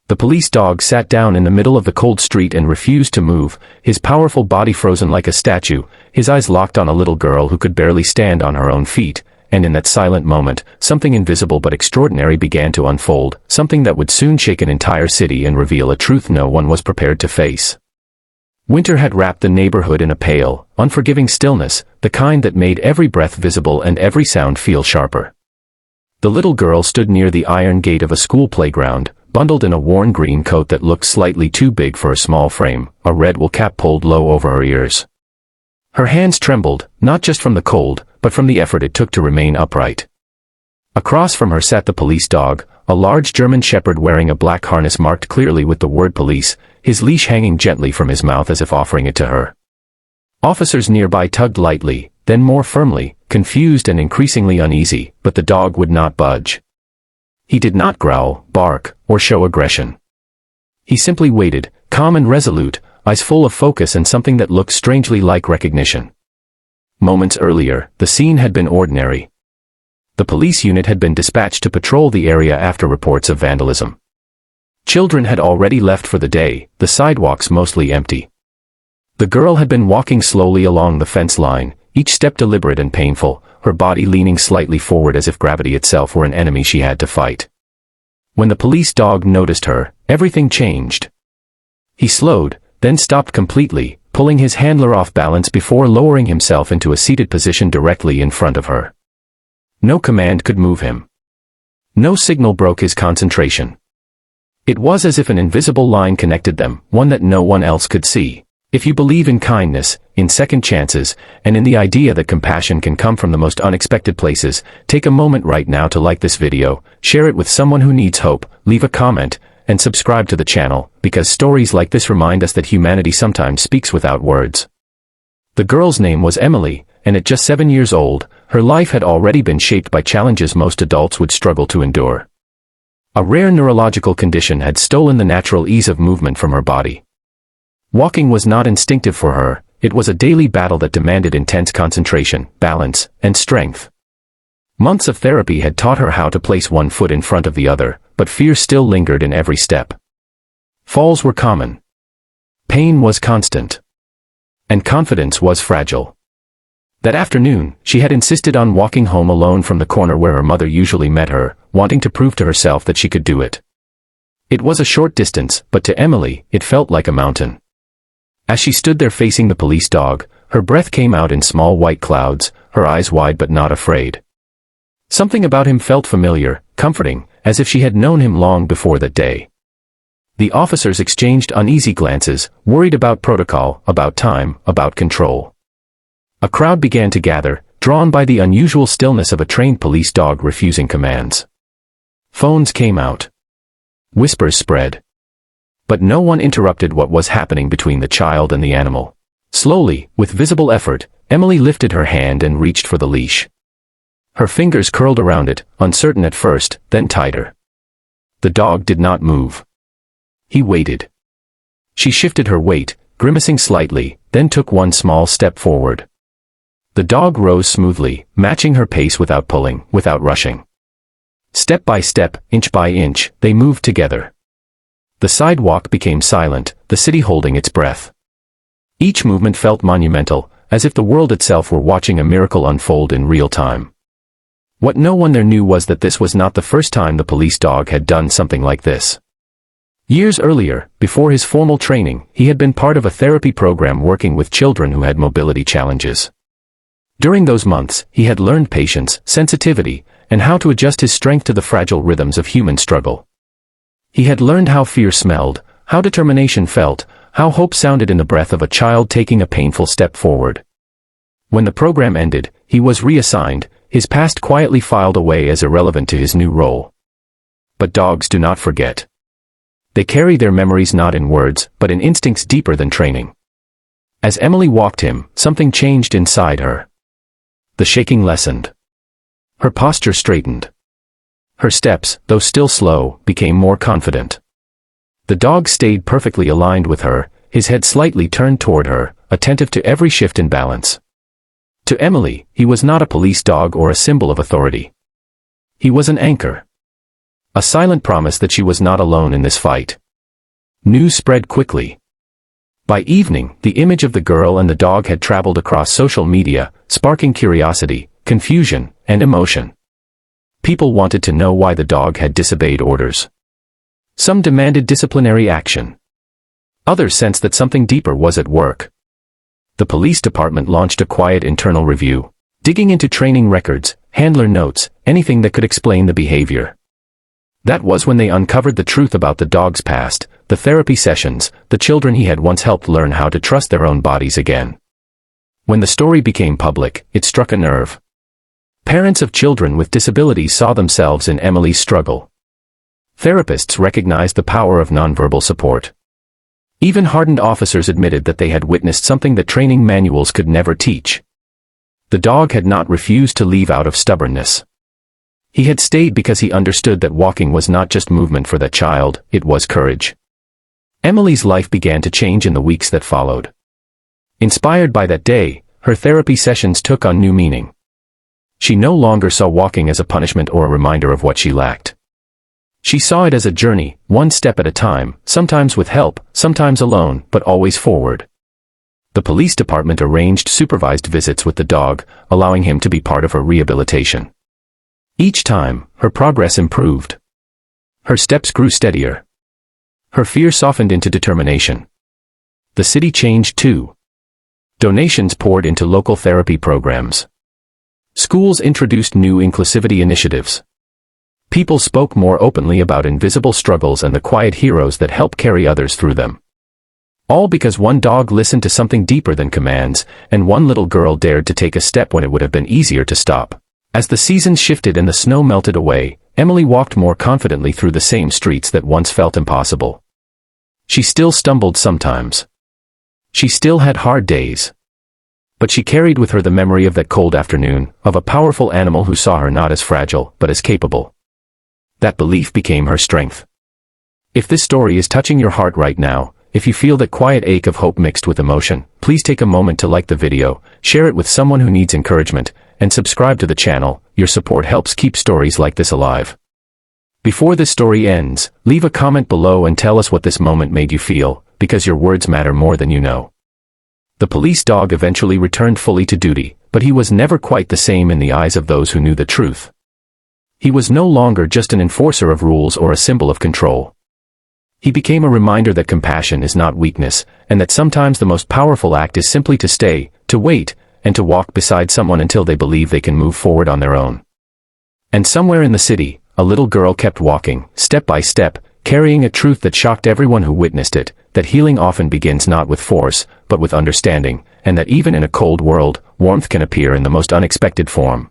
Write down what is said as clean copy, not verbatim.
The police dog sat down in the middle of the cold street and refused to move, his powerful body frozen like a statue, his eyes locked on a little girl who could barely stand on her own feet. And in that silent moment, something invisible but extraordinary began to unfold, something that would soon shake an entire city and reveal a truth no one was prepared to face. Winter had wrapped the neighborhood in a pale, unforgiving stillness, the kind that made every breath visible and every sound feel sharper. The little girl stood near the iron gate of a school playground, bundled in a worn green coat that looked slightly too big for a small frame, a red wool cap pulled low over her ears. Her hands trembled, not just from the cold, but from the effort it took to remain upright. Across from her sat the police dog, a large German shepherd wearing a black harness marked clearly with the word police, his leash hanging gently from his mouth as if offering it to her. Officers nearby tugged lightly, then more firmly, confused and increasingly uneasy, but the dog would not budge. He did not growl, bark, or show aggression. He simply waited, calm and resolute, eyes full of focus and something that looked strangely like recognition. Moments earlier, the scene had been ordinary. The police unit had been dispatched to patrol the area after reports of vandalism. Children had already left for the day, the sidewalks mostly empty. The girl had been walking slowly along the fence line, each step deliberate and painful, her body leaning slightly forward as if gravity itself were an enemy she had to fight. When the police dog noticed her, everything changed. He slowed, then stopped completely, pulling his handler off balance before lowering himself into a seated position directly in front of her. No command could move him. No signal broke his concentration. It was as if an invisible line connected them, one that no one else could see. If you believe in kindness, in second chances, and in the idea that compassion can come from the most unexpected places, take a moment right now to like this video, share it with someone who needs hope, leave a comment, and subscribe to the channel, because stories like this remind us that humanity sometimes speaks without words. The girl's name was Emily, and at just 7 years old, her life had already been shaped by challenges most adults would struggle to endure. A rare neurological condition had stolen the natural ease of movement from her body. Walking was not instinctive for her, it was a daily battle that demanded intense concentration, balance, and strength. Months of therapy had taught her how to place one foot in front of the other, but fear still lingered in every step. Falls were common. Pain was constant. And confidence was fragile. That afternoon, she had insisted on walking home alone from the corner where her mother usually met her, wanting to prove to herself that she could do it. It was a short distance, but to Emily, it felt like a mountain. As she stood there facing the police dog, her breath came out in small white clouds, her eyes wide but not afraid. Something about him felt familiar, comforting, as if she had known him long before that day. The officers exchanged uneasy glances, worried about protocol, about time, about control. A crowd began to gather, drawn by the unusual stillness of a trained police dog refusing commands. Phones came out. Whispers spread. But no one interrupted what was happening between the child and the animal. Slowly, with visible effort, Emily lifted her hand and reached for the leash. Her fingers curled around it, uncertain at first, then tighter. The dog did not move. He waited. She shifted her weight, grimacing slightly, then took one small step forward. The dog rose smoothly, matching her pace without pulling, without rushing. Step by step, inch by inch, they moved together. The sidewalk became silent, the city holding its breath. Each movement felt monumental, as if the world itself were watching a miracle unfold in real time. What no one there knew was that this was not the first time the police dog had done something like this. Years earlier, before his formal training, he had been part of a therapy program working with children who had mobility challenges. During those months, he had learned patience, sensitivity, and how to adjust his strength to the fragile rhythms of human struggle. He had learned how fear smelled, how determination felt, how hope sounded in the breath of a child taking a painful step forward. When the program ended, he was reassigned, his past quietly filed away as irrelevant to his new role. But dogs do not forget. They carry their memories not in words, but in instincts deeper than training. As Emily walked him, something changed inside her. The shaking lessened. Her posture straightened. Her steps, though still slow, became more confident. The dog stayed perfectly aligned with her, his head slightly turned toward her, attentive to every shift in balance. To Emily, he was not a police dog or a symbol of authority. He was an anchor. A silent promise that she was not alone in this fight. News spread quickly. By evening, the image of the girl and the dog had traveled across social media, sparking curiosity, confusion, and emotion. People wanted to know why the dog had disobeyed orders. Some demanded disciplinary action. Others sensed that something deeper was at work. The police department launched a quiet internal review, digging into training records, handler notes, anything that could explain the behavior. That was when they uncovered the truth about the dog's past, the therapy sessions, the children he had once helped learn how to trust their own bodies again. When the story became public, it struck a nerve. Parents of children with disabilities saw themselves in Emily's struggle. Therapists recognized the power of nonverbal support. Even hardened officers admitted that they had witnessed something that training manuals could never teach. The dog had not refused to leave out of stubbornness. He had stayed because he understood that walking was not just movement for that child, it was courage. Emily's life began to change in the weeks that followed. Inspired by that day, her therapy sessions took on new meaning. She no longer saw walking as a punishment or a reminder of what she lacked. She saw it as a journey, one step at a time, sometimes with help, sometimes alone, but always forward. The police department arranged supervised visits with the dog, allowing him to be part of her rehabilitation. Each time, her progress improved. Her steps grew steadier. Her fear softened into determination. The city changed too. Donations poured into local therapy programs. Schools introduced new inclusivity initiatives. People spoke more openly about invisible struggles and the quiet heroes that help carry others through them. All because one dog listened to something deeper than commands, and one little girl dared to take a step when it would have been easier to stop. As the seasons shifted and the snow melted away, Emily walked more confidently through the same streets that once felt impossible. She still stumbled sometimes. She still had hard days. But she carried with her the memory of that cold afternoon, of a powerful animal who saw her not as fragile, but as capable. That belief became her strength. If this story is touching your heart right now, if you feel that quiet ache of hope mixed with emotion, please take a moment to like the video, share it with someone who needs encouragement, and subscribe to the channel. Your support helps keep stories like this alive. Before this story ends, leave a comment below and tell us what this moment made you feel, because your words matter more than you know. The police dog eventually returned fully to duty, but he was never quite the same in the eyes of those who knew the truth. He was no longer just an enforcer of rules or a symbol of control. He became a reminder that compassion is not weakness, and that sometimes the most powerful act is simply to stay, to wait, and to walk beside someone until they believe they can move forward on their own. And somewhere in the city, a little girl kept walking, step by step, carrying a truth that shocked everyone who witnessed it, that healing often begins not with force, but with understanding, and that even in a cold world, warmth can appear in the most unexpected form.